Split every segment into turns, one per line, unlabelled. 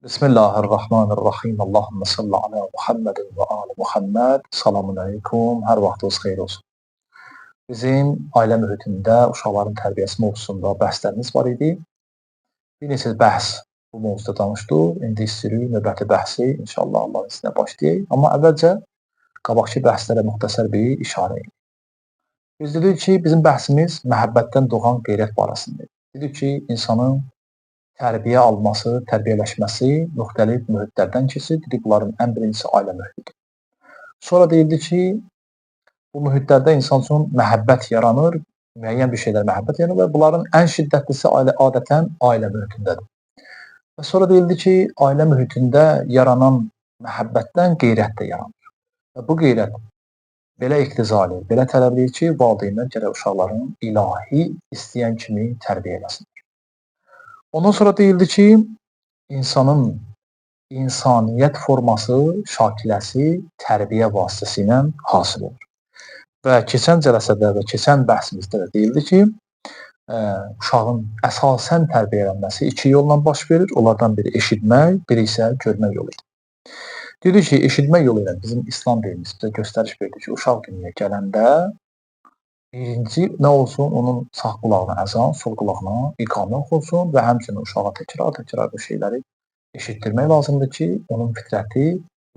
Bismillahirrahmanirrahim. Allahümme salli ala Muhammedin ve ali Muhammed. Selamun aleyküm. Hər vaxtınız xeyir olsun. Bizim ailə mühitində uşaqların tərbiyəsi mövzusunda bəhslərimiz var idi. Bir neçə bəhs bu mövzuda danışdıq. İndi istəyirik növbəti bəhsi inşallah Allahın izinə başlayaq. Amma əvvəlcə qabaqki bəhslərə müxtəsər bir işarə edək. Biz dedik ki, bizim bəhsimiz məhəbbətdən doğan qeyrət barəsində. Dedik ki, insanın tərbiyə alması, tərbiyələşməsi müxtəlif mühitlərdən keçir. Dedik, bunların ən birincisi ailə mühitidir. Sonra deyildi ki, bu mühitlərdə insan üçün məhəbbət yaranır, müəyyən bir şeylər məhəbbət yaranır və bunların ən şiddətlisi adətən ailə mühitindədir. Və sonra deyildi ki, ailə mühitində yaranan məhəbbətdən qeyrət də yaranır. Və bu qeyrət belə iqtiza edir, belə tələb edir ki, valideynlər gərək uşaqların ilahi istəyən kimi tərbiyə eləsinlər. Ondan sonra deyildi ki, insanın insaniyyət forması, şakiləsi tərbiyə vasitəsilə hasil olur. Və keçən cələsədə və keçən bəhsimizdə də deyildi ki, uşağın əsasən tərbiyələnməsi iki yolla baş verir. Onlardan biri eşitmək, biri isə görmək yolu ilə. Dedik ki, eşitmək yolu ilə bizim İslam dinimiz bizə göstəriş verdi ki, uşaq dünyaya gələndə birinci nə olsun, onun sağ qulağına əzan, sol qulağına iqamə oxunsun və həmçinin uşağa təkrar bu şeyləri eşitdirmək lazımdır ki, onun fitrəti,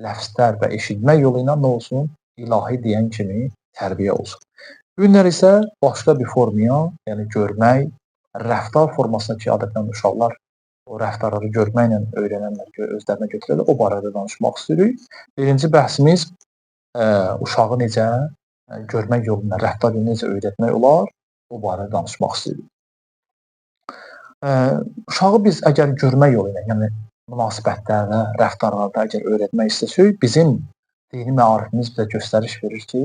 ləfzlər və eşitmək yolu ilə nə olsun, ilahi deyən kimi tərbiyə olsun. Bu günlər isə başqa bir formaya, yəni görmək, rəftar formasına ki, adətən uşaqlar o rəftarları görməklə öyrənənlər özlərinə götürərlər, o barədə danışmaq istəyirik. Birinci bəhsimiz uşağı necə görmək yoluna, rəftar yolunu necə öyrətmək olar, o barədə danışmaq istəyirik. Uşağı biz əgər görmək yolu ilə, yəni münasibətlərdə, rəftarlarda əgər öyrətmək istəsək, bizim dini məarifimiz bizə göstəriş verir ki,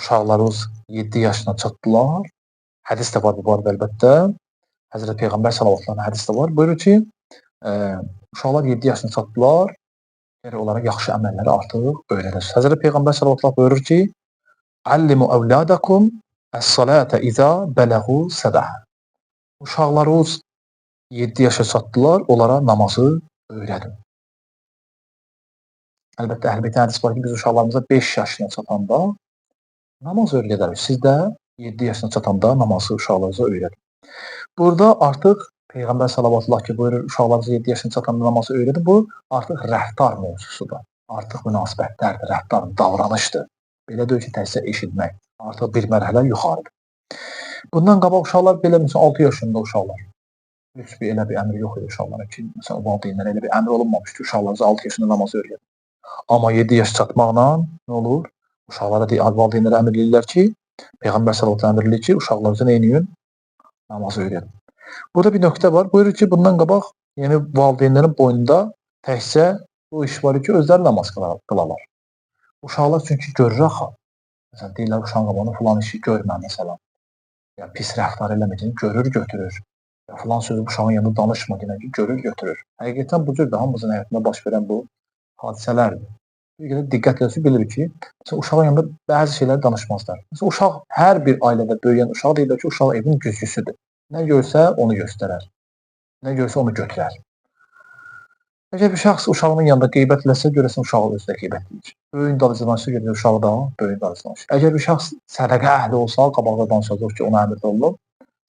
uşaqlarımız 7 yaşına çatdılar. Hədis də var bu barədə əlbəttə. Həzrət Peyğəmbər sallallahu hədis də var. Buyurur ki, uşaqlar 7 yaşına çatdılar, gərək onlara yaxşı əməlləri artıq öyrədəsiniz. Həzrət Peyğəmbər sallallahu buyurur ki, Allimu əvladakum əs-salata izə bələğu səbəh. Uşaqlarınız 7 yaşa çatdılar, onlara namazı öyrədin. Əlbəttə, əlbəttə hədis var ki, biz uşaqlarımıza 5 yaşına çatanda namaz öyrədərik. Siz də 7 yaşına çatanda namazı uşaqlarınıza öyrədin. Burada artıq Peyğəmbər sallallahu ki, buyurur, uşaqlarınıza 7 yaşına çatanda namazı öyrədin. Bu artıq rəftar mövzusudur. Artıq münasibətlərdir, rəftar, davranışdır. Belə deyil ki, təhsil eşitmək. Artıq bir mərhələ yuxarıdır. Bundan qabaq uşaqlar belə, məsələn, 6 yaşında uşaqlar. Heç bir elə bir əmr yox idi uşaqlara ki, məsələn, valideynlərə elə bir əmr olunmamış ki, uşaqlarınıza 6 yaşında namazı öyrədin. Amma 7 yaş çatmaqla nə olur? Uşaqlara valideynlərə əmr edirlər ki, Peyğəmbər sallallahu əmr edir ki, uşaqlarınıza nə edin? Namazı öyrədin. Burada bir nöqtə var. Buyurur ki, bundan qabaq, yəni valideynlərin boynunda təkcə bu iş var ki, özləri namaz qılalar. Uşaqlar çünki görür axı. Məsələn, deyirlər, uşağın qabağında filan işi görmə, məsələn. Ya, pis rəftar eləməyəcək, görür, götürür. Ya, filan sözü uşağın yanında danışma, ki, görür, götürür. Həqiqətən bu cür də hamımızın həyatında baş verən bu hadisələrdir. Bir qədər diqqət eləsə bilir ki, məsələn, uşağın yanında bəzi şeyləri danışmazlar. Məsələn, uşaq, hər bir ailədə böyüyən uşaq deyirlər ki, uşaq evin güzgüsüdür. Nə görsə, onu göstərər. Nə görsə, onu götürər. Əgər bir şəxs uşağının yanında qeybət eləsə, görəsən uşağı özdə qeybət edir. Böyüyün dalıcılanışı görür, uşağı da böyüyün dalıcılanışı. Əgər bir şəxs sədəqə əhli olsa, qabaqda danışacaq ki, ona əmrdə olunub.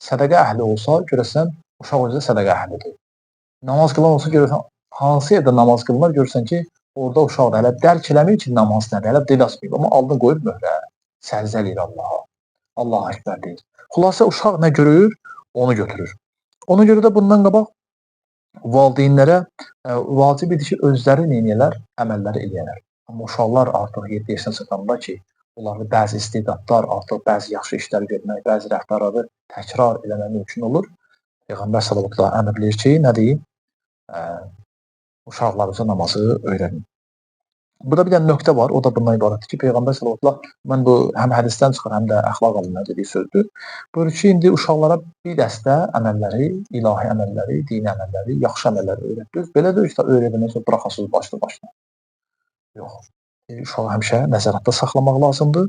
Sədəqə əhli olsa, görəsən uşaq özdə sədəqə əhlidir. Namaz qılan olsa, görəsən hansı yerdə namaz qılınır, görürsən ki, orada uşaq da hələ dərk eləmir ki, namaz nədir, hələ dil açmayıb, amma aldın qoyub möhrə. Səlzəl edir Allaha. Allah əkbər deyir. Xülasə uşaq nə görür, onu götürür. Ona görə də bundan qabaq valideynlərə vacib idi ki, özləri neynəyələr, əməlləri eləyələr. Amma uşaqlar artıq 7 yaşına çatanda ki, onlarda bəzi istedadlar, artıq bəzi yaxşı işlər görmək, bəzi rəftarları təkrar eləmək mümkün olur. Peyğəmbər sallallahu əmr eləyir ki, nə deyim? Uşaqlarınıza namazı öyrənin. Burada bir dənə nöqtə var, o da bundan ibarətdir ki, Peyğəmbər sallallahu mən bu həm hədisdən çıxır, həm də əxlaq alimlər dediyi sözdür. Buyurur ki, indi uşaqlara bir dəstə əməlləri, ilahi əməlləri, dini əməlləri, yaxşı əməlləri öyrədir. Belə deyil ki, öyrədilmək üçün buraxasız başlı-başına. Yox. Uşağı həmişə nəzarətdə saxlamaq lazımdır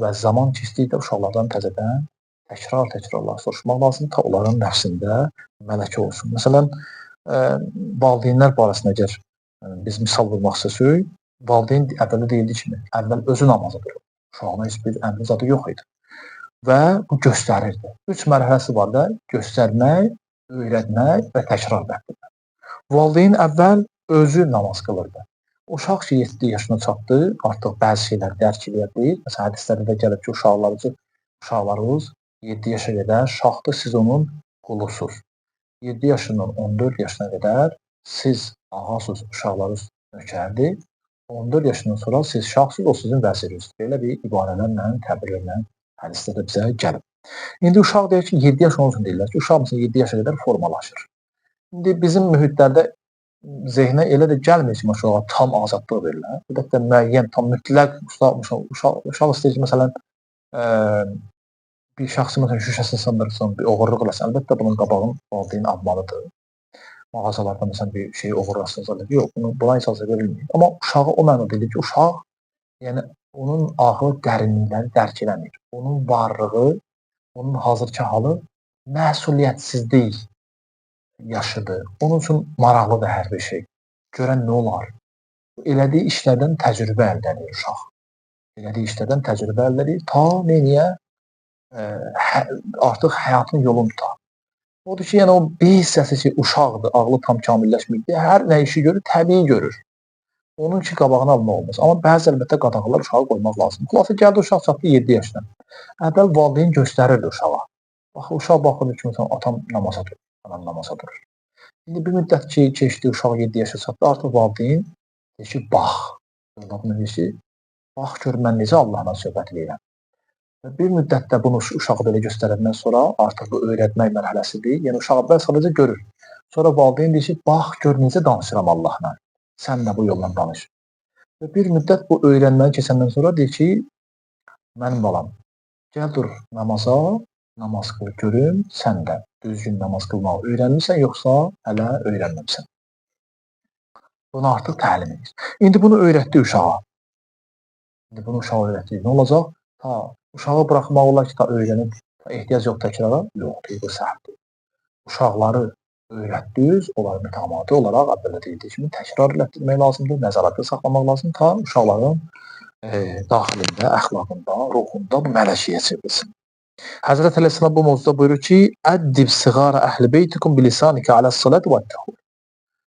və zaman keçdikdə uşaqlardan təzədən təkrar-təkrarlar soruşmaq lazımdır, ta onların nəfsində mələkə olsun. Məsələn, valideynlər barəsində əgər biz misal vurmaq istəsək, valideyn əvvəldə deyildiyi kimi, əvvəl özü namazı qılır. Uşağına heç bir əmri zadı yox idi. Və bu göstərirdi. 3 mərhələsi var da: göstərmək, öyrətmək və təkrar etdirmək. Valideyn əvvəl özü namaz qılırdı. Uşaq ki 7 yaşına çatdı, artıq bəzi şeyləri dərk edə bilir. Məsələn, hədislərdə də gəlir ki, uşaqlarınız 7 yaşa qədər şaxdır, siz onun qulusunuz. 7 yaşından 14 yaşına qədər siz ağasınız, uşaqlarınız nökərdir. 14 yaşından sonra siz şaxsınız, o sizin vəzirinizdir. Belə bir ibarələrlə, təbirlərlə hədislərdə bizə gəlib. İndi uşaq deyir ki, 7 yaş onun üçün deyirlər ki, uşaq məsələn 7 yaşa qədər formalaşır. İndi bizim mühitlərdə zehnə elə də gəlmir ki, uşağa tam azadlıq verirlər. Əlbəttə müəyyən, tam mütləq uşaq istəyir ki, məsələn, bir şəxsi məsələn şüşəsini sındırsın, bir oğurluq eləsin. Əlbəttə bunun qabağını valideyn almalıdır. Mağazalarda məsələn bir şey oğurlasın, yox, buna icazə verilmir. Amma uşağı o mənada deyir ki, uşaq, yəni onun ağlı dərinlikləri dərk eləmir. Onun varlığı, onun hazırki halı məsuliyyətsizlik yaşıdır. Onun üçün maraqlıdır hər bir şey. Görən nə olar? Elədiyi işlərdən təcrübə əldə edir uşaq. Elədiyi işlərdən təcrübə əldə edir. Ta neyniyə? Artıq həyatın yolunu tutar. Odur ki, yəni o bir hissəsi ki, uşaqdır, ağlı tam kamilləşmir. Hər nə işi görür, təbii görür. Onun ki, qabağını almaq olmaz. Amma bəzi əlbəttə qadağalar uşağı qoymaq lazım. Xülasə gəldi, uşaq çatdı 7 yaşına. Əvvəl valideyn göstərirdi uşağa. Bax, uşaq baxırdı ki, atam namaza durur, anam namaza durur. İndi bir müddət ki, keçdi, uşaq 7 yaşa çatdı, artıq valideyn deyir ki, bax. Deyir ki, bax gör, mən necə Allahla söhbət edirəm. Bir müddətdə bunu uşağı belə göstərəndən sonra artıq bu öyrətmək mərhələsidir. Yəni uşaq əvvəl sadəcə görür. Sonra valideyn deyir ki, bax gör necə danışıram Allahla. Sən də bu yolla danış. Və bir müddət bu öyrənməyi keçəndən sonra deyir ki, mənim balam, gəl dur namaza, namaz qıl görüm, sən də düzgün namaz qılmağı öyrənmirsən, yoxsa hələ öyrənməmsən. Bunu artıq təlim edir. İndi bunu öyrətdi uşağa. İndi bunu uşağa öyrətdi. Nə olacaq? Ta uşağı buraxmaq olar ki, ta öyrənib, ehtiyac yox təkrara, yoxdur, bu səhvdir. Uşaqları öyrətdiniz, onları mütəmadi olaraq əvvəldə deyildiyi kimi təkrar etdirmək lazımdır, nəzarətdə saxlamaq lazımdır, ta uşaqların daxilində, əxlaqında, ruhunda bu mələkəyə çevrilsin. Həzrət Əleyhisselam bu mövzuda buyurur ki, əddib siğara əhl-i beytikum bilisanika aləs-salət və təxur.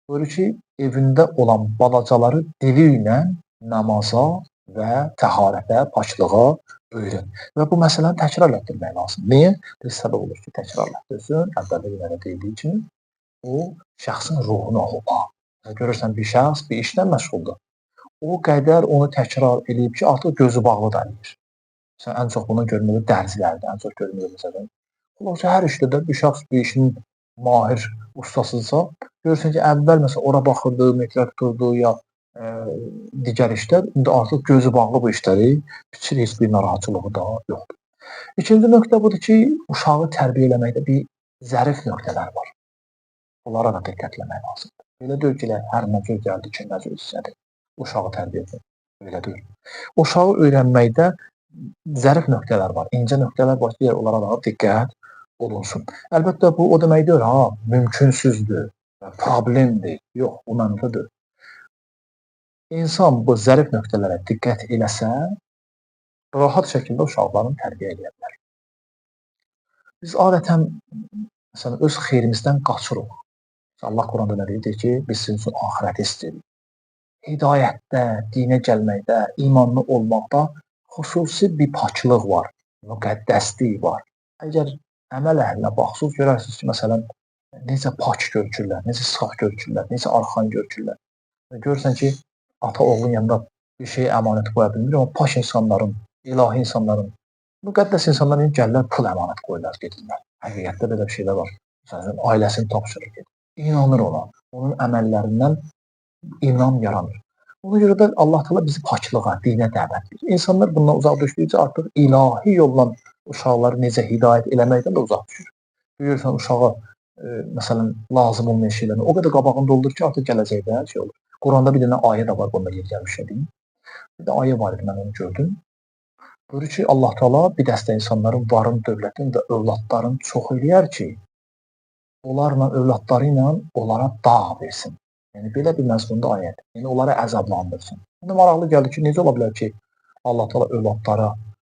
Buyurur ki, evində olan balacaları dili ilə namaza və təharətə, paçlığa öyrən. Və bu məsələni təkrar etdirmək lazım. Niyə? Bir səbəb olur ki, təkrar etdirsin, əvvəldə bir deyildiyi kimi, o şəxsin ruhunu oxumaq. Görürsən, bir şəxs bir işlə məşğuldur. O qədər onu təkrar edib ki, artıq gözü bağlı da edir. Sən ən çox bunu görmürsən dərzilərdə, ən çox görmürsən. Xülasə hər işdə də bir şəxs bir işin mahir ustasıdırsa, görürsən ki, əvvəl məsələn ora baxırdı, metrə tuturdu ya digər işlər, indi artıq gözü bağlı bu işləri biçir, heç bir narahatçılığı da yoxdur. İkinci nöqtə budur ki, uşağı tərbiyə eləməkdə bir zərif nöqtələr var. Bunlara da diqqətləmək lazımdır. Belə deyil ki, hər nəcür gəldi ki, nəcür hissədir. Uşağı tərbiyə etmək. Belə deyil. Uşağı öyrənməkdə zərif nöqtələr var, incə nöqtələr var ki, onlara da diqqət olunsun. Əlbəttə, bu o demək deyil, mümkünsüzdür, problemdir. Yox, bu mənfidir. İnsan bu zərif nöqtələrə diqqət eləsə, rahat şəkildə uşaqlarını tərbiyə edə bilər. Biz adətən məsələn, öz xeyrimizdən qaçırıq. Allah Quranda nə deyir ki, biz sizin üçün axirəti istəyirik. Hidayətdə, dinə gəlməkdə, imanlı olmaqda xüsusi bir paçlıq var, müqəddəslik var. Əgər əməl əhlinə baxsınız, görərsiniz ki, məsələn, necə pak görkürlər, necə saf görkürlər, necə arxan görkürlər. Görürsən ki, ata oğlun yanında bir şey əmanət qoya bilmir, amma pak insanların, ilahi insanların, müqəddəs insanların gəlirlər, pul əmanət qoyurlar, gedirlər. Həqiqətdə belə bir şeylər var. Məsələn, ailəsini tapşırır, gedir. İnanır ona, onun əməllərindən inam yaranır. Ona görə də Allah Teala bizi paklığa, dinə dəvət edir. İnsanlar bundan uzaq düşdükcə artıq ilahi yolla uşaqları necə hidayət eləməkdən də uzaq düşür. Görürsən, uşağa məsələn, lazım olmayan şeylərini o qədər qabağında olur ki, artıq gələcəkdə şey olur. Quranda bir dənə ayə də var, bunda yer gəlmişə deyim. Bir də ayə var idi, mən onu gördüm. Buyurur ki, Allah Teala bir dəstə insanların varın, dövlətin və övladların çox eləyər ki, onlarla, övladları ilə onlara dağ versin. Yəni, belə bir məzmunda ayət. Yəni, onları əzablandırsın. İndi maraqlı gəldi ki, necə ola bilər ki, Allah Teala övladlara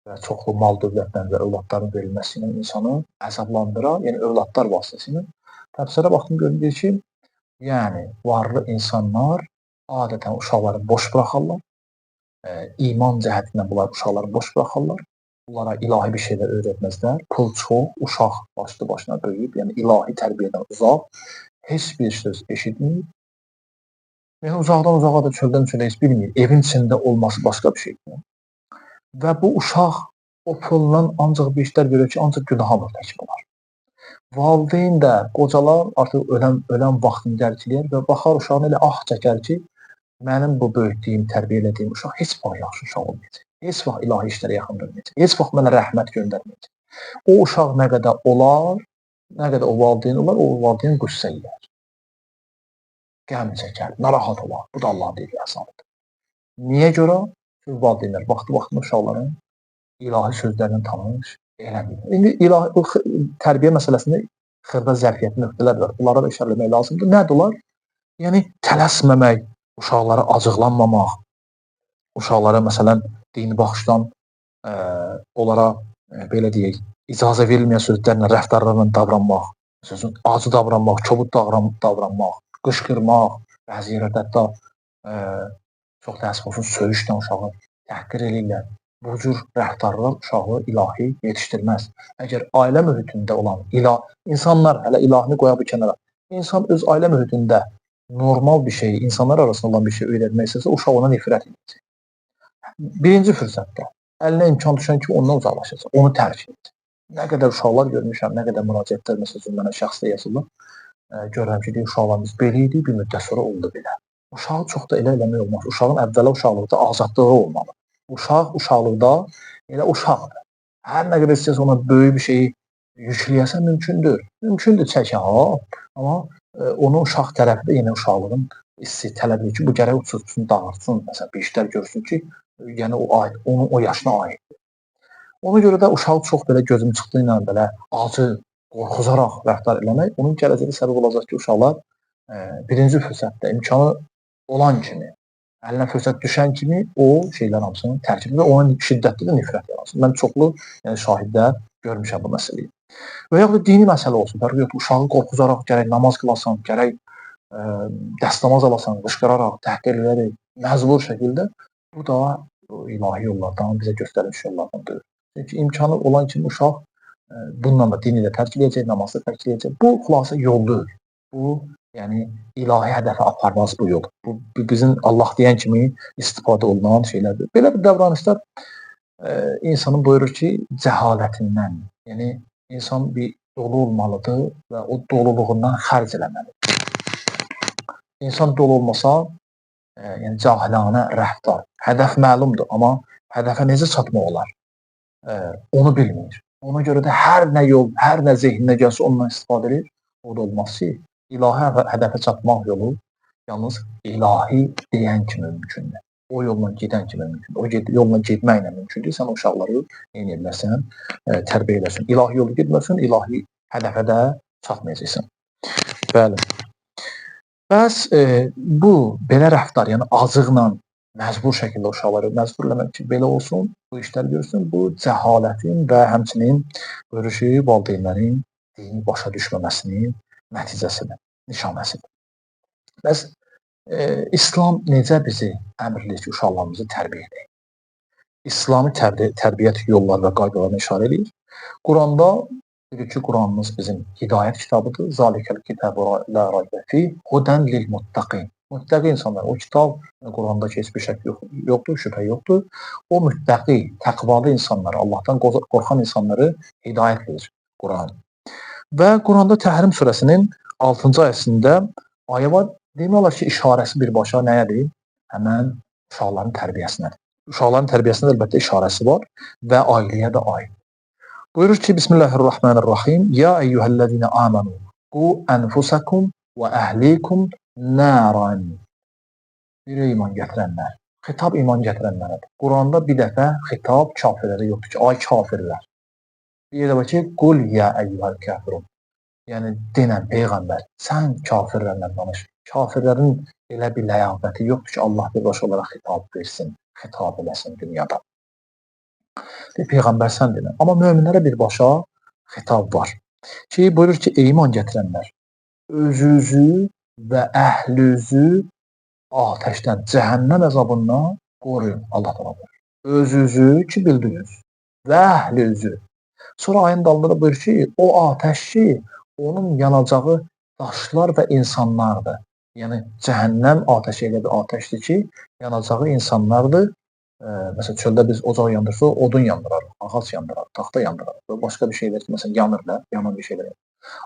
və çoxlu mal dövlətdən və övladların verilməsi ilə insanı əzablandırar, yəni övladlar vasitəsilə. Təfsirə baxdım, görünür ki, yəni varlı insanlar adətən uşaqları boş buraxarlar, iman cəhətindən bunlar uşaqları boş buraxarlar, bunlara ilahi bir şeylər öyrətməzlər, pul çox, uşaq başlı başına böyüyüb, yəni ilahi tərbiyədən uzaq, heç bir söz eşitməyib, yəni uzaqdan uzağa da çöldən çölə heç bilmir, evin içində olması başqa bir şeydir. Və bu uşaq o pulla ancaq bir işlər görür ki, ancaq günaha mürtəkib olar. Valideyn də, qocalar artıq ölən vaxtını dərk edir və baxar uşağına elə ah çəkər ki, mənim bu böyütdüyüm, tərbiyə elədiyim uşaq heç vaxt yaxşı uşaq olmayacaq. Heç vaxt ilahi işlərə yaxın durmayacaq. Heç vaxt mənə rəhmət göndərməyəcək. O uşaq nə qədər olar, nə qədər o valideyn olar, o valideyn qüssə yiyər. Qəm çəkər, narahat olar. Bu da Allahın dediyi əzabıdır. Niyə görə? Çünki valideynlər vaxtı-vaxtında uşaqların ilahi sözlərlə tanış eləmir. İndi ilahi tərbiyə məsələsində xırda zərfiyyətli nöqtələr var. Bunlara da işarə etmək lazımdır. Nədir onlar? Yəni tələsməmək, uşaqlara acıqlanmamaq, uşaqlara məsələn dini baxışdan onlara belə deyək, icazə verilməyən sözlərlə, rəftarlarla davranmaq, sözün acı davranmaq, kobud davranmaq, qışqırmaq, bəzi yerlərdə hətta çox təəssüf olsun söyüşlə uşağı təhqir edirlər. Bu cür rəftarlar uşağı ilahi yetişdirməz. Əgər ailə mühitində olan insanlar, hələ ilahini qoya bir kənara, insan öz ailə mühitində normal bir şey, insanlar arasında olan bir şey öyrətmək istəsə, uşaq ona nifrət edəcək. Birinci fürsətdə əlinə imkan düşən kimi ondan uzaqlaşacaq, onu tərk edəcək. Nə qədər uşaqlar görmüşəm, nə qədər müraciətlər məsələn mənə şəxsdə yazılır. Görürəm ki, uşaqlarımız belə idi, bir müddət sonra oldu belə. Uşağı çox da elə eləmək olmaz. Uşağın əvvəla uşaqlıqda azadlığı olmalı. Uşaq uşaqlıqda elə uşaqdır. Hər nə qədər istəyirsə ona böyük bir şeyi yükləyəsən mümkündür. Mümkündür çəkə, amma onu uşaq tərəfi də yenə uşaqlığın hissi tələb edir ki, bu gərək uçursun, dağıtsın, məsələn, bir işlər görsün ki, yəni onun o yaşına aiddir. Ona görə də uşağı çox belə gözüm çıxdığı ilə belə acı, qorxuzaraq rəftar eləmək, onun gələcəkdə səbəb olacaq ki, uşaqlar birinci fürsətdə imkanı olan kimi, əlinə fürsət düşən kimi o şeylər hamısını tərk edir və ona şiddətli də nifrət yaransın. Mən çoxlu şahidlər görmüşəm bu məsələyi. Və yaxud da dini məsələ olsun, fərqi yoxdur, uşağı qorxuzaraq gərək namaz qılasan, gərək dəstəmaz alasan, qışqıraraq, təhqir edərək, məcbur şəkildə bu da ilahi yollardan, bizə göstərilmiş yollardandır. Çünki imkanı olan kimi uşaq bununla da dini də tərk edəcək, namazı da tərk edəcək. Bu xülasə yoldur. Bu, yəni ilahi hədəfə aparmaz bu yol. Bu bizim Allah deyən kimi istifadə olunan şeylərdir. Belə bir davranışlar insanın buyurur ki, cəhalətindən, yəni insan bir dolu olmalıdır və o doluluğundan xərc eləməlidir. İnsan dolu olmasa, yəni cahilanə rəftar, hədəf məlumdur, amma hədəfə necə çatmaq olar? Onu bilmir. Ona görə də hər nə yol, hər nə zehninə gəlsə ondan istifadə edir. O da olmaz ki, ilahi hədəfə çatmaq yolu yalnız ilahi deyən kimi mümkündür. O yolla gedən kimi mümkündür. O yolla getməklə mümkündür. Sən uşaqları edə bilərsən, tərbiyə edərsən. İlahi yolu getməsən, ilahi hədəfə də çatmayacaqsan. Bəli. Bəs bu belə rəftar, yəni acıqla məcbur şəkildə uşaqları məcbur eləmək ki, belə olsun, bu işlər görsün, bu cəhalətin və həmçinin buyurur ki, valideynlərin dini başa düşməməsinin nəticəsidir, nişanəsidir. Bəs İslam necə bizi əmr edir ki, uşaqlarımızı tərbiyə edək? İslami tərbiyyət yolları və qaydalarına işarə edir. Quranda dedik ki, Quranımız bizim hidayət kitabıdır. Zalikəl kitabu la raybe fi hudən lil muttaqin. Müttəqi insanlar, o kitab Qurandakı heç bir şək yoxdur, şübhə yoxdur. O müttəqi, təqvalı insanları, Allahdan qorxan insanları hidayət edir Quran. Və Quranda Təhrim surəsinin 6-cı ayəsində ayə var. Demək olar ki, işarəsi birbaşa nəyədir? Həmən uşaqların tərbiyəsinədir. Uşaqların tərbiyəsində əlbəttə işarəsi var və ailəyə də aid. Buyurur ki, Bismillahirrahmanirrahim. Ya eyyuhəl-ləzina amanu qu ənfusakum və əhlikum nəran. Bir iman gətirənlər. Xitab iman gətirənlərədir. Quranda bir dəfə xitab kafirlərə yoxdur ki, ay kafirlər. Bir dəfə ki, qul ya eyyuhəl kafirun. Yəni denən peyğəmbər, sən kafirlərlə danış. Kafirlərin elə bir ləyaqəti yoxdur ki, Allah birbaşa olaraq xitab versin, xitab eləsin dünyada. Peyğəmbər sən denən. Amma möminlərə birbaşa xitab var. Ki buyurur ki, ey iman gətirənlər, özünüzü və əhlinizi ateşdən, cəhənnəm əzabından qoruyun. Allah təala buyurur. Özünüzü ki bildiniz və əhlinizi. Sonra ayın dalında buyurur ki, o ateş ki, onun yanacağı daşlar və insanlardır. Yəni cəhənnəm ateşi elə bir ateşdir ki, yanacağı insanlardır. Məsələn, çöldə biz ocaq yandırsaq, odun yandırarıq, ağac yandırarıq, taxta yandırarıq və başqa bir şeylər ki, məsələn, yanırlar, yanan bir şeylər.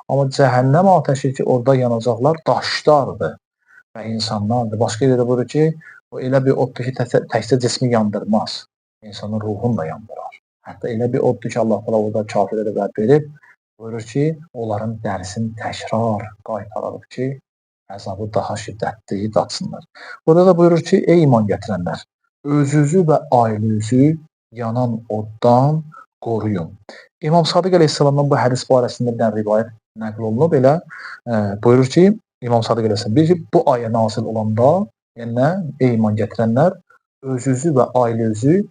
Amma cəhənnəm ateşi ki, orada yanacaqlar daşlardır və insanlardır. Başqa yerdə buyurur ki, o elə bir oddur ki, təkcə cismi yandırmaz, insanın ruhunu da yandırar. Hətta elə bir oddur ki, Allah təala orada kafirlərə vəd verib, buyurur ki, onların dərisini təkrar qaytararıq ki, əzabı daha şiddətli datsınlar. Burada da buyurur ki, ey iman gətirənlər, özünüzü və ailenizi yanan oddan qoruyun. İmam Sadiq əleyhissalamdan bu hədis barəsində bir rivayət nəql olunub. Belə buyurur ki, İmam Sadiq əleyhissalam bu ayə nazil olanda, yəni ey iman gətirənlər, özünüzü və ailenizi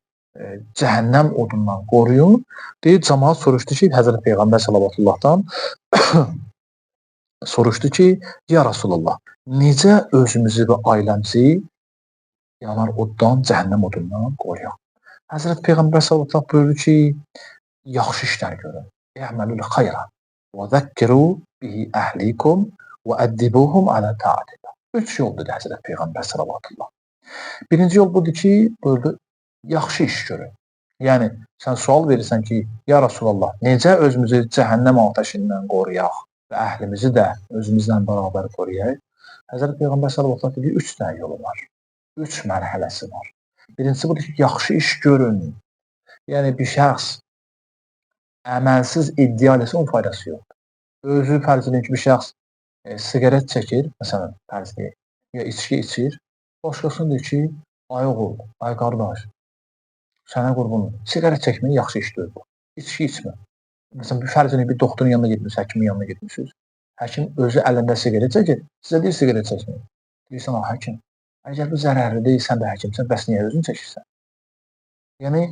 cəhənnəm odundan qoruyun. Deyir, cəmaat soruşdu ki, Həzrət Peyğəmbər sallallahu soruşdu ki, ya Rasulullah, necə özümüzü və ailəmizi yanar oddan, cəhənnəm odundan qoruyaq? Həzrət Peyğəmbər sallallahu buyurdu ki, yaxşı işlər görün. Əməlul xayra və zəkkiru bihi əhlikum və əddibuhum alə ta'atillah. 3 yoldur Həzrət Peyğəmbər sallallahu. Birinci yol budur ki, buyurdu, yaxşı iş görün. Yəni, sən sual verirsən ki, ya Rasulallah, necə özümüzü cəhənnəm ateşindən qoruyaq və əhlimizi də özümüzlə bərabər qoruyaq? Həzrət Peyğəmbər sallallahu əleyhi və səlləm 3 dənə yolu var. 3 mərhələsi var. Birincisi budur ki, yaxşı iş görün. Yəni, bir şəxs əməlsiz iddia eləsə, onun faydası yoxdur. Özü fərz edin ki, bir şəxs siqaret çəkir, məsələn, fərz edin, ya içki içir, başqasını deyir ki, ay oğul, ay qardaş, sənə qurbanım, siqaret çəkməyi yaxşı işdir. İçki içmə. Məsələn, bir fərz edin, bir doktorun yanına getmişsiniz, həkimin yanına getmişsiniz. Həkim özü əlində siqaret çəkir, sizə deyir siqaret çəkməyin. Deyirsən, həkim, əgər bu zərərli deyil, sən də həkimsən, bəs niyə özün çəkirsən? Yəni,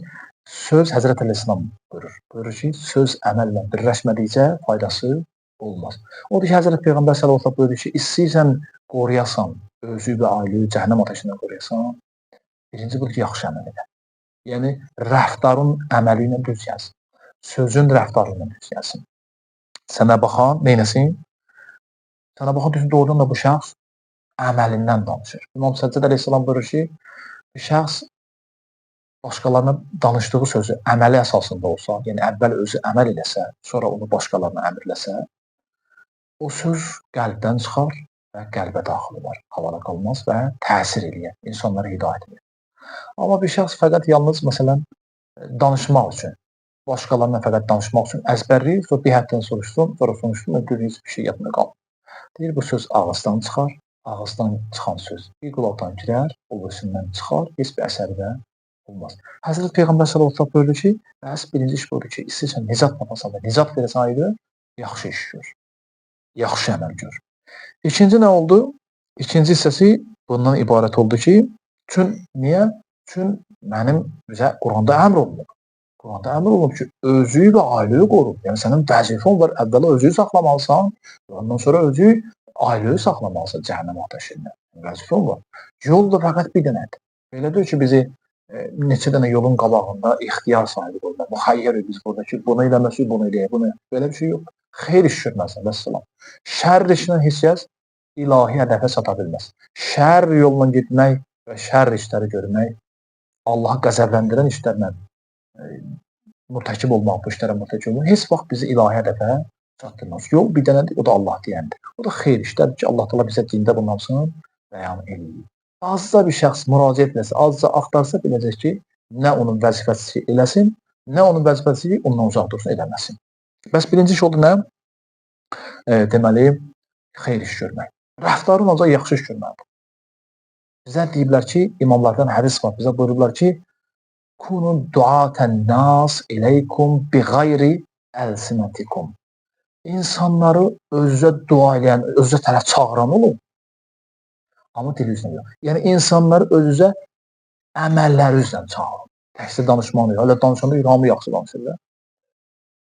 söz Həzrət Əleyhisselam buyurur. Buyurur ki, söz əməllə birləşmədikcə faydası olmaz. Odur ki, Həzrət Peyğəmbər sallallahu əleyhi buyurur ki, istəyirsən qoruyasan, özü və ailəyi cəhənnəm ateşindən qoruyasan, birinci budur ki, yaxşı əməl edə. Yəni, rəftarın əməli ilə düz gəlsin. Sözün rəftarı ilə düz gəlsin. Sənə baxan, neynəsin? Sənə baxan, düzün, doğrudan da bu şəxs əməlindən danışır. İmam Səccad əleyhissalam buyurur ki, bir şəxs başqalarına danışdığı sözü əməli əsasında olsa, yəni əvvəl özü əməl eləsə, sonra onu başqalarına əmrləsə, o söz qəlbdən çıxar və qəlbə daxil olar, havada qalmaz və təsir eləyər, insanlara hidayət edir. Amma bir şəxs fəqət yalnız, məsələn, danışmaq üçün, başqalarına fəqət danışmaq üçün əzbərləyir, sonra bir həddən soruşsun, sonra soruşsun və görür, heç bir şey yadına qalmır. Deyir, bu söz ağızdan çıxar, ağızdan çıxan söz bir qulaqdan girər, o birisindən çıxar, heç bir əsəri də olmaz. Həzrət Peyğəmbər sallallahu əleyhi və səlləm buyurdu ki, bəs birinci iş budur ki, istəyirsən nicat tapasan və nicat verəsən ayrı, yaxşı iş gör, yaxşı əməl gör. İkinci nə oldu? İkinci hissəsi bundan ibarət oldu ki, niyə? Çünki mənim bizə Quranda əmr olunur. Quranda əmr olunur ki, özü və ailəyi qoru. Yəni, sənin vəzifən var, əvvəla özü saxlamalısan, ondan sonra özü ailəyi saxlamalısan cəhənnəm ateşindən. Vəzifən var. Yol da fəqət bir dənədir. Belə deyir ki, bizi neçə dənə yolun qabağında ixtiyar sahibi qoyurlar. Müxəyyər biz burada ki, bunu eləməsi, bunu eləyək, bunu. Belə bir şey yox. Xeyr iş görməsin, vəssalam. Şər işlə heç kəs ilahi hədəfə çata bilməz. Şər yolla getmək və şər işləri görmək, Allahı qəzəbləndirən işlərlə mürtəkib olmaq, bu işlərə mürtəkib olmaq, heç vaxt bizi ilahi hədəfə çatdırmaz. Yol bir dənədir, o da Allah deyəndir. O da xeyr işlərdir ki, Allah təala bizə dində bundan sonra bəyan eləyir. Azca bir şəxs müraciət etməsə, azca axtarsa biləcək ki, nə onun vəzifəsi eləsin, nə onun vəzifəsi ondan uzaq dursun, eləməsin. Bəs birinci iş oldu nə? Deməli, xeyr iş görmək. Rəftarın ancaq yaxşı iş görməlidir. Bizə deyiblər ki, imamlardan hədis var, bizə buyururlar ki, Kunu duatən nas iləykum bi qayri əlsinətikum. insanları özünüzə dua edən, özünüzə tərəf çağıran olun. Amma dil üzrə yox. Yəni insanları özünüzə əməlləri üzrə çağırın. Təkcə danışmaq yox. Elə danışanda hamı yaxşı danışırlar.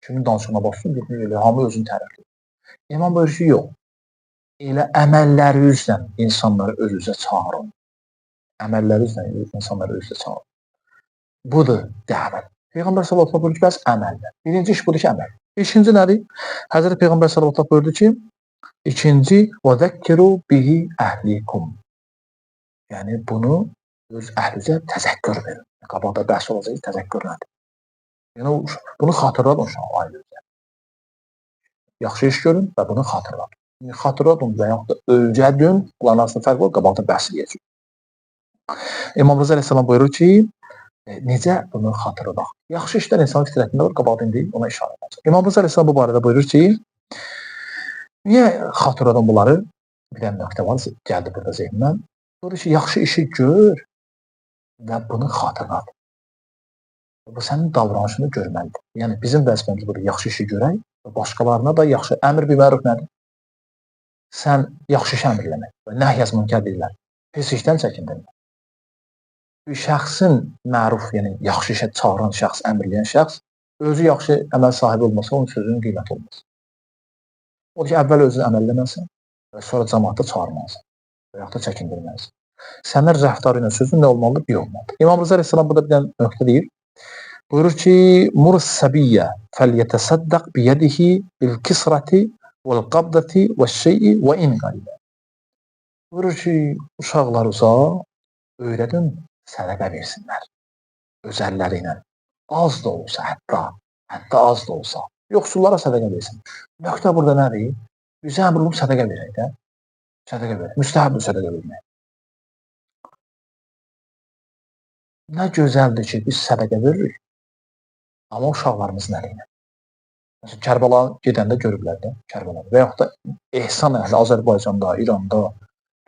Kimin danışığına baxsın, bilmir, hamı özünü tərəfləyir. İmam buyurur ki, yox. Elə əməlləri üzrə insanları özünüzə çağırın. Əməlləri üzrə insanları özünüzə çağırın. Budur dəvət. Peyğəmbər sallallahu əleyhi və səlləm buyurur ki, bəs əməllər. Birinci iş budur ki, əməl. İkinci nədir? Həzrət Peyğəmbər sallallahu əleyhi və səlləm buyurdu ki, ikinci və zəkkiru bihi əhlikum. Yəni bunu öz əhlinizə təzəkkür verin. Qabaqda bəhs olacaq təzəkkür nədir? Yəni bunu xatırladın uşaq ailədə. Yaxşı iş görün və bunu xatırladın. Yəni xatırladın və yaxud da öyrədin, bunların arasında fərq var, qabaqda bəhs edəcək. İmam Rıza əleyhissalam buyurur ki, necə bunu xatırladaq? Yaxşı işlər insanın fitrətində var, qabaqda indi ona işarə edəcək. İmam Rıza əleyhissalam bu barədə buyurur ki, niyə xatırladan bunları? Bir dənə nöqtə var, gəldi burada zehnimdən. Buyurur ki, yaxşı işi gör və bunu xatırlat. Bu sənin davranışını görməlidir. Yəni bizim vəzifəmiz budur, yaxşı işi görək və başqalarına da yaxşı əmr bil məruf nədir? Sən yaxşı iş əmr eləmək və nəhy yazmınkar deyirlər. Pis işdən çəkindirmək. Bir şəxsin məruf, yəni yaxşı işə çağıran şəxs, əmr eləyən şəxs özü yaxşı əməl sahibi olmasa, onun sözünün qiyməti olmaz. O ki, əvvəl özünü əməl eləməlisən və sonra cəmaatı çağırmalısan və yaxud da çəkindirməlisən. Sənin rəftarı ilə sözün nə olmalıdır? Bir olmalıdır. İmam Rıza əleyhissalam burada bir dənə nöqtə deyir. Buyurur ki, Murus səbiyyə fəlyətəsəddəq biyədihi bil-kisrati vəl-qabdati vəş-şey'i və in-qalibə. Buyurur ki, uşaqlarınıza öyrədin, sədəqə versinlər. Öz əlləri ilə. Az da olsa, hətta az da olsa. Yoxsullara sədəqə versin. Nöqtə burada nədir? Bizə əmr olub sədəqə verək də. Sədəqə verək. Müstəhəbdir sədəqə vermək. Nə gözəldir ki, biz sədəqə veririk. Amma uşaqlarımız nə deyir? Məsələn, Kərbala gedəndə görüblər də, Kərbala. Və yaxud da ehsan əhli Azərbaycanda, İranda,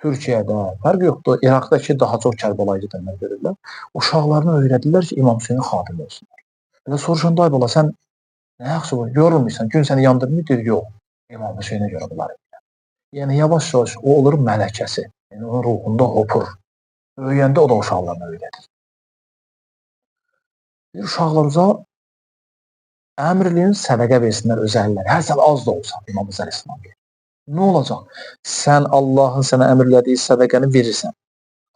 Türkiyədə, fərq yoxdur. İraqdakı daha çox Kərbalaya gedənlər görürlər. Uşaqlarına öyrədirlər ki, İmam Hüseynin xadimi olsunlar. Elə soruşan, ay bala, sən nə yaxşı var, yorulmuysan, gün səni yandırmıyor, deyir, yox, İmam Hüseynə görə bunlar edir. Yəni, yavaş-yavaş o olur mələkəsi, yəni onun ruhunda hopur. Öyrəndə o da uşaqlarına öyrədir. Uşaqlarımıza əmr eləyin, sədəqə versinlər öz əlləri. Hər sən az da olsa, İmam Hüseyin əleyhissalam deyir. Nə olacaq? Sən Allahın sənə əmr elədiyi sədəqəni verirsən,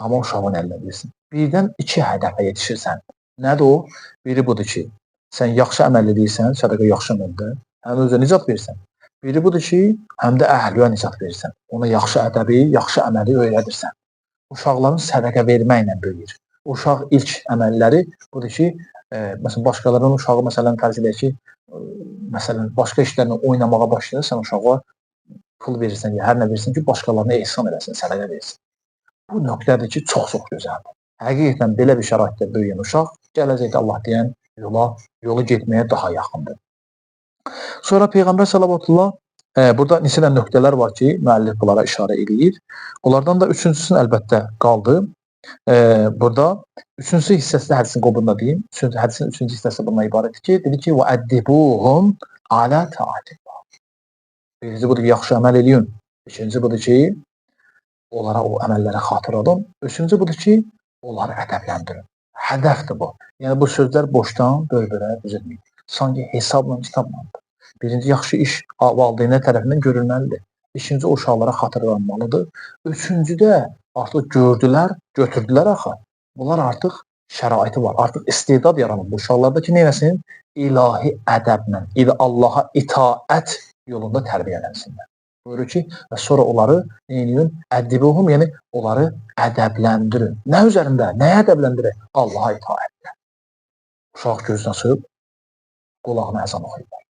amma uşağın əlinə verirsən. Birdən iki hədəfə yetişirsən. Nədir o? Biri budur ki, sən yaxşı əməl edirsən, sədəqə yaxşı əməldir, həm özə nicat verirsən. Biri budur ki, həm də əhliyə nicat verirsən. Ona yaxşı ədəbi, yaxşı əməli öyrədirsən. Uşaqların sədəqə verməklə böyüyür. Uşaq ilk əməlləri budur ki, məsələn, başqalarının uşağı məsələn tərz edək ki, məsələn, başqa işlərlə oynamağa başlayırsan, uşağa pul verirsən, ya hər nə verirsən ki, başqalarına ehsan eləsin, sədəqə versin. Bu nöqtədir ki, çox-çox gözəldir. Həqiqətən belə bir şəraitdə böyüyən uşaq gələcəkdə Allah deyən yolu getməyə daha yaxındır. Sonra Peyğəmbər sallallahu burada neçə nöqtələr var ki, müəllif bunlara işarə edir. Onlardan da üçüncüsünün əlbəttə qaldı. Burada üçüncü hissəsi hədisin qobunda deyim. Hədisin üçüncü hissəsi bundan ibarətdir ki, dedi ki, وَأَدِّبُوهُمْ عَلَى تَعَاتِ اللّٰهِ. Birinci budur ki, yaxşı əməl eləyin. İkinci budur ki, onlara o əməlləri xatırladın. Üçüncü budur ki, onları ədəbləndirin. Hədəfdir bu. Yəni bu sözlər boşdan böl-bölə düzülməyir. Sanki hesabla, kitablandır. Birinci yaxşı iş valideynlər tərəfindən görülməlidir. İkinci o uşaqlara xatırlanmalıdır. Üçüncü də artıq gördülər, götürdülər axı. Bunlar artıq şəraiti var. Artıq istedad yaranır bu uşaqlarda ki, neyləsin? İlahi ədəblə, Allaha itaət yolunda tərbiyələnsinlər. Buyurur ki, və sonra onları neyləyin? Əddibuhum, yəni onları ədəbləndirin. Nə üzərində? Nəyə ədəbləndirir? Allaha itaətlə. Uşaq gözünü açıb, qulağına əzan oxuyurlar.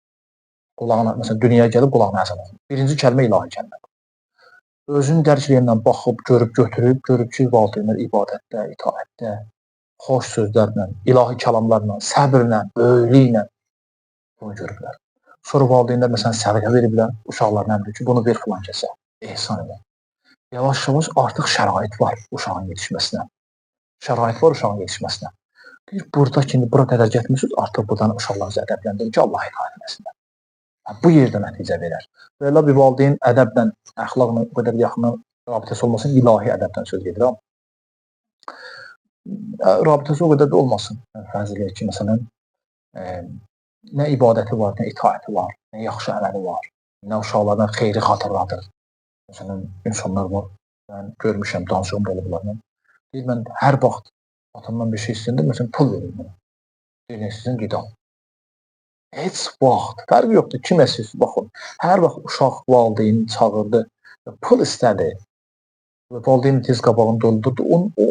Qulağına, məsələn, dünyaya gəlib qulağına əzan oxuyur. Birinci kəlmə ilahi kəlmədir. Özünün dərkliyəndən baxıb, görüb, götürüb, görüb ki, valideynlər ibadətdə, itaətdə, xoş sözlərlə, ilahi kəlamlarla, səbirlə, böylüklə bunu görüblər. Sonra valideynlər məsələn sədəqə veriblər, uşaqlarına əmr ki, bunu ver filan kəsə, ehsan elə. Yavaş-yavaş artıq şərait var uşağın yetişməsinə. Şərait var uşağın yetişməsinə. Burada ki, bura qədər getmişsiniz, artıq buradan uşaqlarınızı ədəbləndirin ki, Allah itaət etməsinlər. Bu yerdə nəticə verər. Və elə bir valideyn ədəblə, əxlaqla o qədər yaxın rabitəsi olmasın, ilahi ədəbdən söz gedirəm. Rabitəsi o qədər də olmasın. Fərz eləyək ki, məsələn, nə ibadəti var, nə itaəti var, nə yaxşı əməli var, nə uşaqlardan xeyri xatırladır. Məsələn, insanlar var, mən görmüşəm, danışığım da olublarla. Deyir, mən hər vaxt atamdan bir şey istəyəndə, məsələn, pul verir mənə. Deyir, nə istəyirsən, qidam. Heç vaxt, fərqi yoxdur, kim əsirsiz, baxın. Hər vaxt uşaq valideyni çağırdı, pul istədi və valideyni tez qabağını doldurdu, o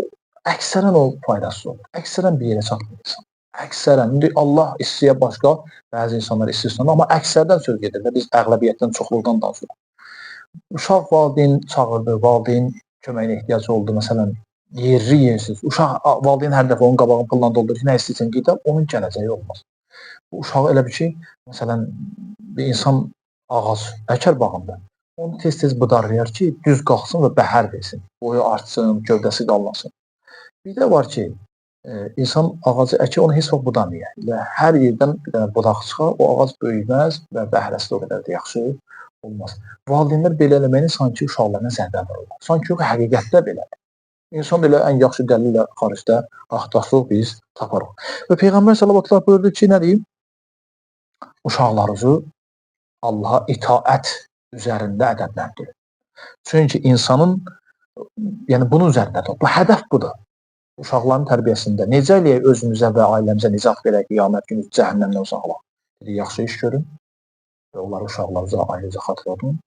əksərən o faydasız olur. Əksərən bir yerə çatmırsan. Əksərən, indi Allah istəyə başqa, bəzi insanlar istəyirsən, amma əksərdən söz gedir və biz əğləbiyyətdən, çoxluqdan danışırıq. Uşaq valideyn çağırdı, valideyn köməyinə ehtiyacı oldu, məsələn, yerli yersiz. Uşaq, valideyn hər dəfə onun qabağını pulla doldurur, nə istəyirsən qidam, onun gələcəyi olmaz. Bu uşağı elə bir ki, məsələn, bir insan ağac əkər bağında, onu tez-tez budarlayar ki, düz qalxsın və bəhər versin, boyu artsın, gövdəsi qalmasın. Bir də var ki, insan ağacı əkir, onu heç vaxt budamayır və hər yerdən bir dənə budaq çıxar, o ağac böyüməz və bəhrəsi də o qədər də yaxşı olmaz. Valideynlər belə eləməyini sanki uşaqlarına zərbə vururlar. Sanki yox, həqiqətdə belədir. İnsan elə ən yaxşı dəlillə xaricdə axtarıq biz taparıq. Və Peyğəmbər sallallahu əleyhi və səlləm buyurdu ki, nə deyim? Uşaqlarınızı Allaha itaət üzərində ədəbləndirin. Çünki insanın, yəni bunun üzərindədir. Bu hədəf budur. Uşaqların tərbiyəsində necə eləyək özümüzə və ailəmizə nicat verək, qiyamət günü cəhənnəmdən uzaqlaq. Yaxşı iş görün və onları uşaqlarınıza, ailəmizə xatırladın.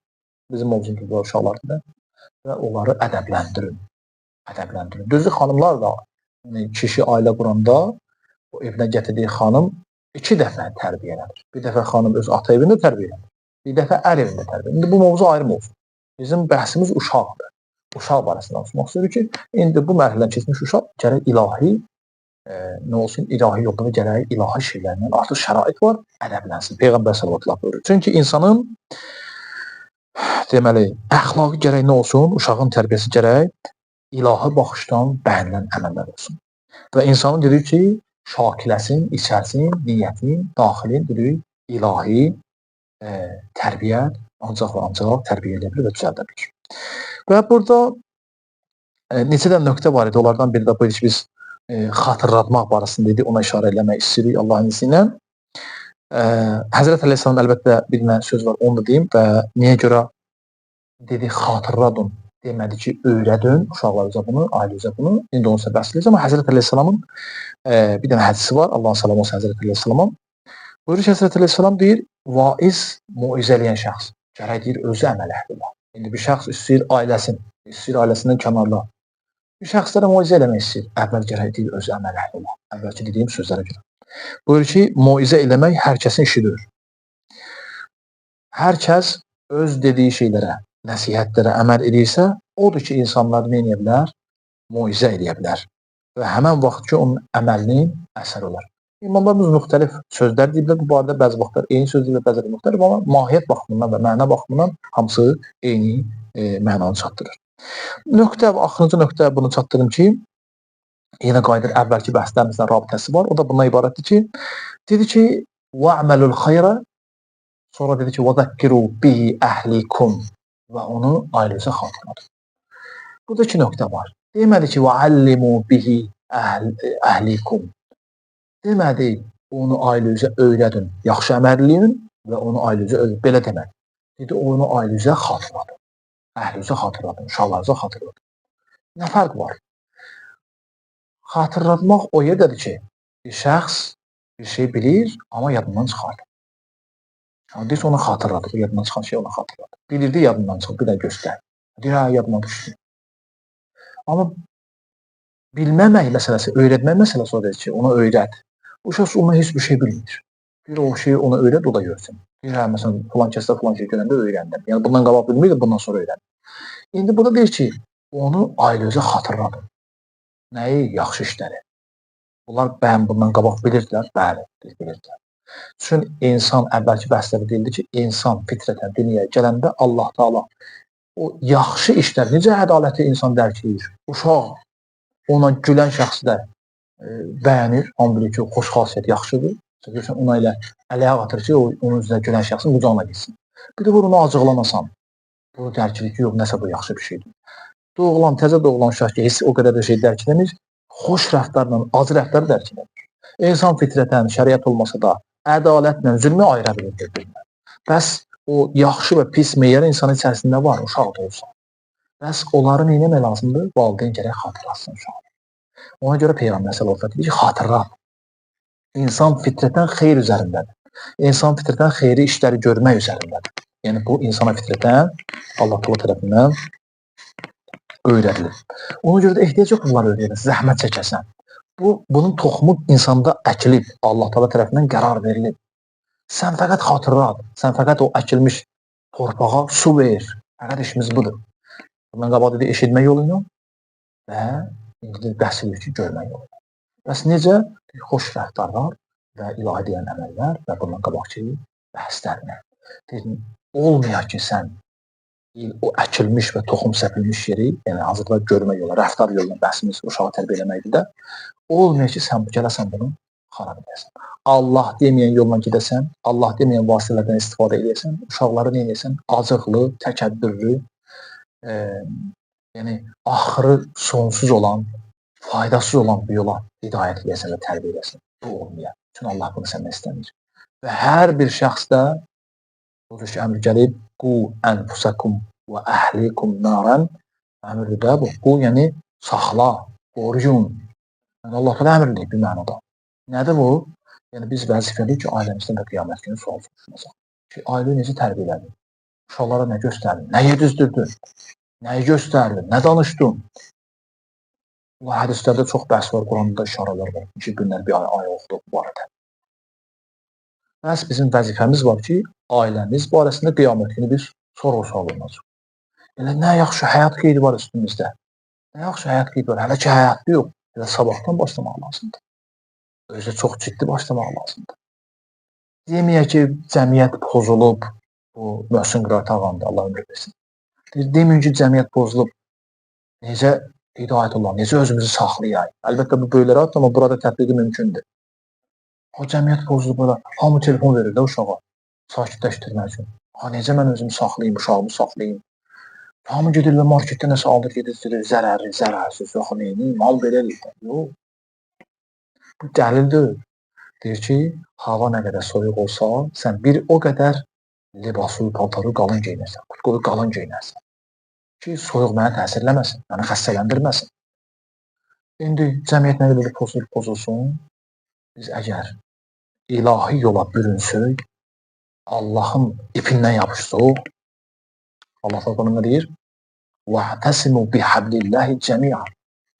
Bizim olsun ki, bu uşaqlardır və onları ədəbləndirin. Ədəbləndirin. Düzdür, xanımlar da kişi ailə quranda o evinə gətirdiyi xanım 2 dəfə tərbiyələnir. Bir dəfə xanım öz ata evində tərbiyələnir, bir dəfə ər evində tərbiyələnir. İndi bu mövzu ayrı mövzu. Bizim bəhsimiz uşaqdır. Uşaq barəsində danışmaq istəyirik ki, indi bu mərhələni keçmiş uşaq gərək ilahi, nə olsun, ilahi yolda gərək ilahi şeylərlə artıq şərait var, ədəblənsin. Peyğəmbər sallallahu əleyhi və səlləm buyurur. Çünki insanın deməli, əxlaqı gərək nə olsun, uşağın tərbiyəsi gərək ilahi baxışdan bəyənilən əməllər olsun. Və insanın dedik ki, şakiləsin, içərsin, niyyətin, daxilin, dedik, ilahi tərbiyə ancaq və ancaq tərbiyə edə bilir və düzəldə bilir. Və burada neçə də nöqtə var idi. Onlardan biri də bu ki, biz xatırlatmaq barəsində idi. Ona işarə eləmək istəyirik Allahın izni ilə. Həzrət Əleyhisselam əlbəttə bir dənə söz var, onu da deyim və niyə görə dedi xatırladın, demədi ki, öyrədin uşaqlarınıza bunu, ailənize bunu. İndi onu bəhs edəcəm. Amma Həzrət Əleyhisselamın bir dənə hədisi var. Allahın salamı olsun Həzrət Əleyhisselama. Buyurur ki, Həzrət Əleyhisselam deyir, vaiz, muizə eləyən şəxs. Gərək deyir, özü əməl əhli var. İndi bir şəxs istəyir ailəsin, istəyir ailəsindən kənarda. Bir şəxslərə muizə eləmək istəyir. Əvvəl gərək deyir, özü əməl əhli var. Əvvəlki dediyim sözlərə görə. Buyurur ki, muizə eləmək hər kəsin işidir. Hər kəs öz dediyi şeylərə, nəsihətlərə əməl edirsə, odur ki, insanlar nə edə bilər? Muizə eləyə bilər. Və həmən vaxt ki, onun əməlinin əsər olar. İmamlarımız müxtəlif sözlər deyiblər, bu barədə bəzi vaxtlar eyni söz deyiblər, bəziləri müxtəlif, amma mahiyyət baxımından və məna baxımından hamısı eyni mənanı çatdırır. Nöqtə, axırıncı nöqtə bunu çatdırım ki, yenə qayıdır əvvəlki bəhslərimizdən rabitəsi var, o da bundan ibarətdir ki, dedi ki, وَعْمَلُ الْخَيْرَ sonra dedi ki, وَذَكِّرُوا بِهِ أَهْلِكُمْ və onu ailənizə xatırladır. Burada 2 nöqtə var. Demədi ki, وَعَلِّمُوا بِهِ أَهْلِكُمْ demədi, onu ailənizə öyrədin, yaxşı əməlliyin və onu ailənizə öyrədin. Belə demədi. Dedi, onu ailənizə xatırladın. Əhlizə xatırladın, uşaqlarınıza xatırladın. Nə fərq var? Xatırlatmaq o yerdədir ki, bir şəxs bir şey bilir, amma yadından çıxardır. Deyirsə, onu xatırladı, o yadından çıxan şey onu xatırladı. Bilirdi, yadından çıxıb, bir də göstər. Deyir, hə, yadıma düşdü. Amma bilməmək məsələsi, öyrətmək məsələsi o deyir ki, ona öyrət. Bu şəxs ondan heç bir şey bilmir. Bir o şeyi ona öyrət, o da görsün. Bir hə, məsələn, filan kəsdə filan şey görəndə öyrəndim. Yəni, bundan qabaq bilmirdi, bundan sonra öyrəndim. İndi burada deyir ki, onu ailənizə xatırladın. Nəyi? Yaxşı işləri. Bunlar bundan qabaq bilirdilər, bəli, bilirdilər. Çünki insan, əvvəlki bəhsləri deyildi ki, insan fitrətən dünyaya gələndə Allah Taala o yaxşı işlər, necə ədaləti insan dərk edir? Uşaq, ona gülən şəxslər bəyənir, hamı bilir ki, xoş xasiyyət yaxşıdır. Görürsən, ona ilə əliyə atır ki, onun üzrə görən şəxsin qucağına gitsin. Bir də onu acıqlamasan, bunu dərk edir ki, yox, nəsə bu yaxşı bir şeydir. Doğulan, təzə doğulan uşaq ki, heç o qədər də şey dərk edəmir, xoş rəftarla acı rəftarı dərk edəmir. İnsan fitrətən, şəriət olmasa da, ədalətlə zülmü ayıra bilir. Bəs o yaxşı və pis meyər insanın içərisində var, uşaq da olsa. Bəs onları neyləmək lazımdır? Valideyn gərək xatırlasın uşağı. Ona görə Peyğəmbər sallallahu əleyhi və səlləm deyir ki, xatırla. İnsan fitrətən xeyir üzərindədir. İnsan fitrətən xeyri işləri görmək üzərindədir. Yəni bu insana fitrətən Allah Təala tərəfindən öyrədilir. Ona görə də ehtiyac yoxdur bunları öyrənə, zəhmət çəkəsən. Bunun toxumu insanda əkilib, Allah Təala tərəfindən qərar verilib. Sən fəqət xatırlat, sən fəqət o əkilmiş torpağa su ver. Fəqət işimiz budur. Bundan qabaq dedi eşitmək yolu ilə və indi bəhs edir ki, görmək yolu. Bəs necə? Xoş rəftarlar və ilahi deyən əməllər və bundan qabaqki bəhslərlə. Olmayaq ki, sən o əkilmiş və toxum səpilmiş yeri, yəni hazırda görmək yolu, rəftar yoluna bəhsimiz uşağı tərbiyə eləməkdir də, olmayaq ki, sən gələsən bunu xarab edəsən. Allah deməyən yolla gedəsən, Allah deməyən vasitələrdən istifadə edəsən, uşaqları nə edəsən? Acıqlı, təkəbbürlü, yəni axırı sonsuz olan, faydasız olan bir yola hidayət edəsən və tərbiyə edəsən. Bu olmayaq. Çünki Allah bunu səndən istəmir. Və hər bir şəxsdə odur ki, əmr gəlib, qu ənfusakum və əhlikum naran, əmrdir də bu. Qu, yəni saxla, qoruyun. Yəni Allah da əmr edib bir mənada. Nədir bu? Yəni biz vəzifəli ki, ailəmizdən və qiyamət günü sual soruşmasaq. Ki, ailə necə tərbiyə edin? Uşaqlara nə göstərdin? Nə yedizdirdin? Nəyi göstərdin? Nə danışdın? Bu hədislərdə çox bəhs var, Quranda işarələr var. 2 günlər bir ay oxuduq bu arada. Bəs bizim vəzifəmiz var ki, ailəmiz barəsində qiyamət günü biz soru-sual olunacaq. Elə nə yaxşı həyat qeydi var üstümüzdə. Nə yaxşı həyat qeydi var. Hələ ki həyatda yox. Elə sabahdan başlamaq lazımdır. Özü çox ciddi başlamaq lazımdır. Deməyək ki, cəmiyyət pozulub, bu Möhsin Qırat ağamdır, Allah ömür versin. Deməyin ki, cəmiyyət pozulub, necə hidayət olan, necə özümüzü saxlayaq. Əlbəttə bu böyüklərə atır, amma burada tətbiqi mümkündür. O cəmiyyət pozulub burada, hamı telefon verir də uşağa, sakitləşdirmək üçün. Necə mən özümü saxlayayım, uşağımı saxlayayım. Hamı gedir və marketdə nəsə aldır, gedir, zərərli, zərərsiz, yox, neyini, mal belədir. Yox. Bu dəlildir. Deyir ki, hava nə qədər soyuq olsa, sən bir o qədər libasu, paltarı qalın geyinərsən, qutqulu qalın geyinərsən. Ki, soyuq mənə təsirləməsin, mənə xəstələndirməsin. İndi cəmiyyət nə qədər pozulsun, biz əgər ilahi yola bürünsək, Allahın ipindən yapışsaq, Allah Təala nə deyir? وَاعْتَصِمُوا بِحَبْلِ اللّٰهِ جَمِيعًا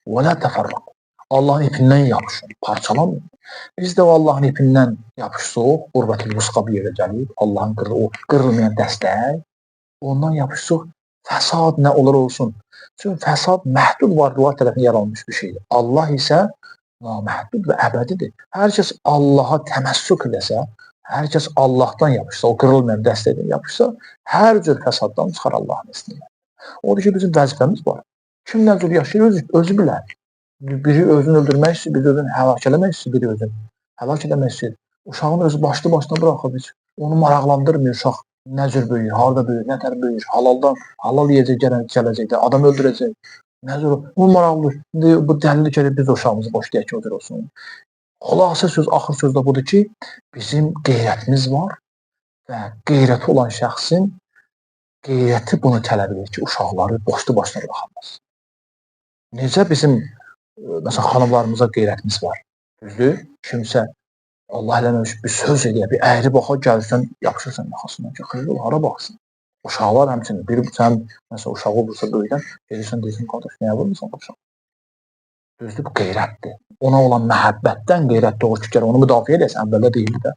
وَلَا تَفَرَّقُوا. Allahın ipindən yapışın, parçalanmayın. Biz də o Allahın ipindən yapışsaq, qurbətil vusqa bir yerə gəlib, Allahın o qırılmayan dəstək, ondan yapışsaq, fəsad nə olur olsun. Çünki fəsad məhdud varlıqlar tərəfindən yaranmış bir şeydir. Allah isə naməhdud və əbədidir. Hər kəs Allaha təməssük edəsə, hər kəs Allahdan yapışsa, o qırılmayan dəstəkdən yapışsa, hər cür fəsaddan çıxar Allahın izniylə. Odur ki, bizim vəzifəmiz var. Kim nə cür yaşayır, özü bilər. Biri özünü öldürmək istəyir, biri özünü həlak eləmək istəyir, biri özünü həlak eləmək istəyir. Uşağın özü başlı başına bıraxır, biz onu maraqlandırmıyor uşaq. Nə cür böyüyür, harada böyüyür, nə tər böyüyür, halal yiyəcək gələcəkdə, adam öldürəcək. Nə cür, o maraqlı, bu dəlildir ki, biz uşağımızı boşlayaq ki, o cür olsun. Xülasə söz, axır söz də budur ki, bizim qeyrətimiz var və qeyrəti olan şəxsin qeyrəti bunu tələb edir ki, uşaqları boşlu başına bıraxamaz. Necə bizim məsələn, xanımlarımıza qeyrətimiz var. Düzdür? Kimsə Allah eləməmiş bir söz edir, bir əyri baxa gəlirsən, yapışırsan yaxasından ki, xeyr ol, hara baxsın. Uşaqlar həmçinin, biri sən məsələn, uşağı olursa böyüdən, gelirsən, deyirsən, qardaş, nəyə vurmursan uşaq? Düzdür, bu qeyrətdir. Ona olan məhəbbətdən qeyrət doğur ki, onu müdafiə edəsən, əvvəldə deyildi də.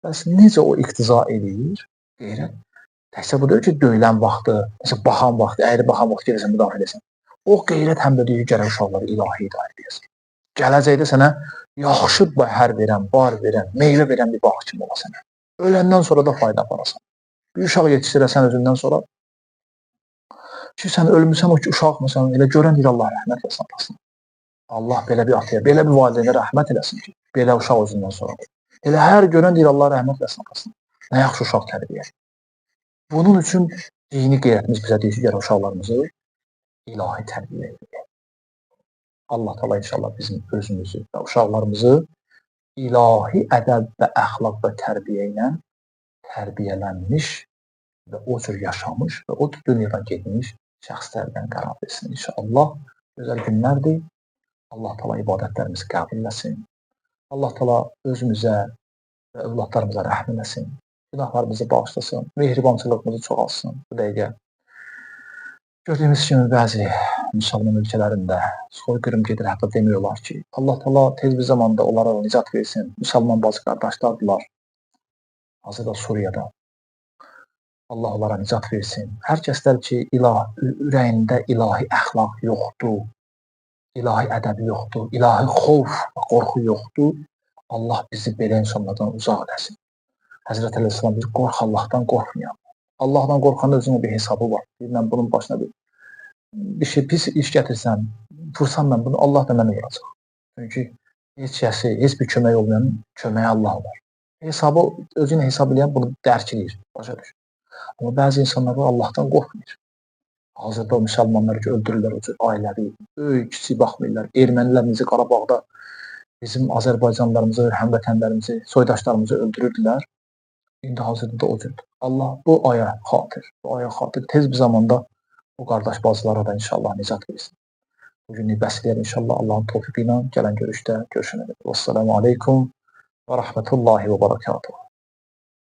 Bəs necə o iqtiza edir? Qeyrət. Təkcə bu deyil ki, döyülən vaxtı, məsələn, baxan vaxtı, əyri baxan vaxtı gelirsən, müdafiə edəsən. O qeyrət həm də deyir, gərək uşaqları ilahi hidayət edəsən. Gələcəkdə sənə yaxşı bəhər verən, bar verən, meyvə verən bir bağ kimi ola sənə. Öləndən sonra da fayda aparasan. Bir uşaq yetişdirəsən özündən sonra ki, sən ölmüsən, o ki, uşaq məsələn, elə görən deyir, Allah rəhmət eləsin atasına. Allah belə bir ataya, belə bir valideynə rəhmət eləsin ki, belə uşaq özündən sonra. Elə hər görən deyir Allah rəhmət eləsin atasına. Nə yaxşı uşaq tərbiyəsi. Bunun üçün dini qeyrətimiz bizə deyir ki, gəl uşaqlarımızı ilahi tərbiyə edir. Allah Teala inşallah bizim özümüzü və uşaqlarımızı ilahi ədəb və əxlaq və tərbiyə ilə tərbiyələnmiş və o cür yaşamış və o dünyadan getmiş şəxslərdən qərar versin inşallah. Gözəl günlərdir. Allah Teala ibadətlərimizi qəbul etsin. Allah Teala özümüzə və övladlarımıza rəhm eləsin. Günahlarımızı bağışlasın. Mehribançılığımızı çoxalsın. Bu dəqiqə gördüyümüz kimi bəzi müsəlman ölkələrində soyqırım gedir. Hətta demək olar ki, Allah Teala tez bir zamanda onlara nicat versin. Müsəlman bacı qardaşlardılar. Hazırda Suriyada. Allah onlara nicat versin. Hər kəslər ki, ürəyində ilahi əxlaq yoxdur, ilahi ədəbi yoxdur, ilahi xovf və qorxu yoxdur, Allah bizi belə insanlardan uzaq eləsin. Həzrət Əleyhisselam bir qorx Allahdan qorxmayan. Allahdan qorxanda özünün bir hesabı var. Mən bunun başına bir şey pis iş gətirsəm, vursam mən bunu, Allah da mənə vuracaq. Çünki heç kəsi, heç bir kömək olmayan köməyi Allah var. Hesabı, özünü hesab edən bunu dərk edir, başa düşür. Amma bəzi insanlar Allahdan qorxmur. Hazırda o müsəlmanları ki, öldürürlər, o cür ailəvi, böyük, kiçik baxmırlar. Ermənilər necə Qarabağda bizim Azərbaycanlarımızı, həmvətənlərimizi, soydaşlarımızı öldürürdülər. İndi hazırda da o cürdür. Allah bu aya xatir tez bir zamanda bu qardaş bacılara da inşallah nicat versin. Bugünlük bəs eləyər inşallah Allahın tövfiqi ilə gələn görüşdə görüşənə qədər. Vəssalamu aleykum və rəhmətullahi və barakatuhu.